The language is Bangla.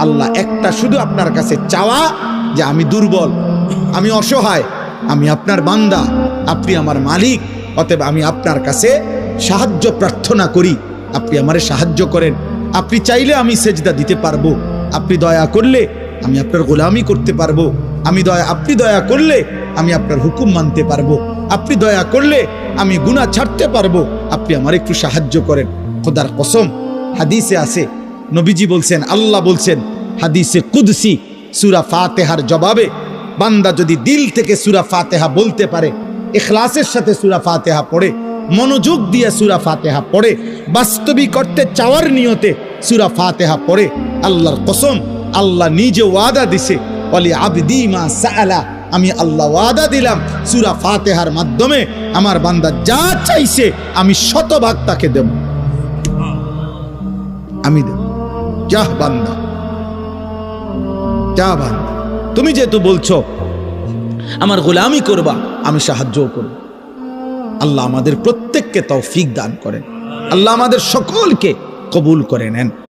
আল্লাহ একটা শুধু আপনার কাছে চাওয়া যে আমি দুর্বল, আমি অসহায়, আমি আপনার বান্দা, আপনি আমার মালিক, অতএব আমি আপনার কাছে সাহায্য প্রার্থনা করি, আপনি আমারে সাহায্য করেন। আপনি চাইলে আমি সেজদা দিতে পারবো, আপনি দয়া করলে আমি আপনার গোলামি করতে পারবো, আপনি দয়া করলে আমি আপনার হুকুম মানতে পারবো, আপনি দয়া করলে আমি গুনাহ ছাড়তে পারবো, আপনি আমার একটু সাহায্য করেন। খোদার কসম, হাদিসে আছে, নবীজি বলছেন, আল্লাহ বলছেন হাদিসে কুদসি সূরা ফাতিহার জবাবে, বান্দা যদি দিল থেকে সূরা ফাতিহা বলতে পারে, ইখলাসের সাথে সূরা ফাতিহা পড়ে, মনোযোগ দিয়ে সূরা ফাতিহা পড়ে, বাস্তবিক করতে চাওয়ার নিয়তে সূরা ফাতিহা পড়ে, আল্লাহর কসম, আল্লাহ নিজে ওয়াদা দিছে, ওয়ালি আবদি মা সাআলা, আমি আল্লাহ ওয়াদা দিলাম সূরা ফাতিহার মাধ্যমে আমার বান্দা যা চাইছে আমি শতভাগ তাকে দেব, আমি দেব। যা বান্দা, যা বান্দা, তুমি যেহেতু বলছো আমার গোলামি করবা, আমি সাহায্য করব। আল্লাহ আমাদের প্রত্যেককে তৌফিক দান করেন, আল্লাহ আমাদের সকলকে কবুল করে নেন।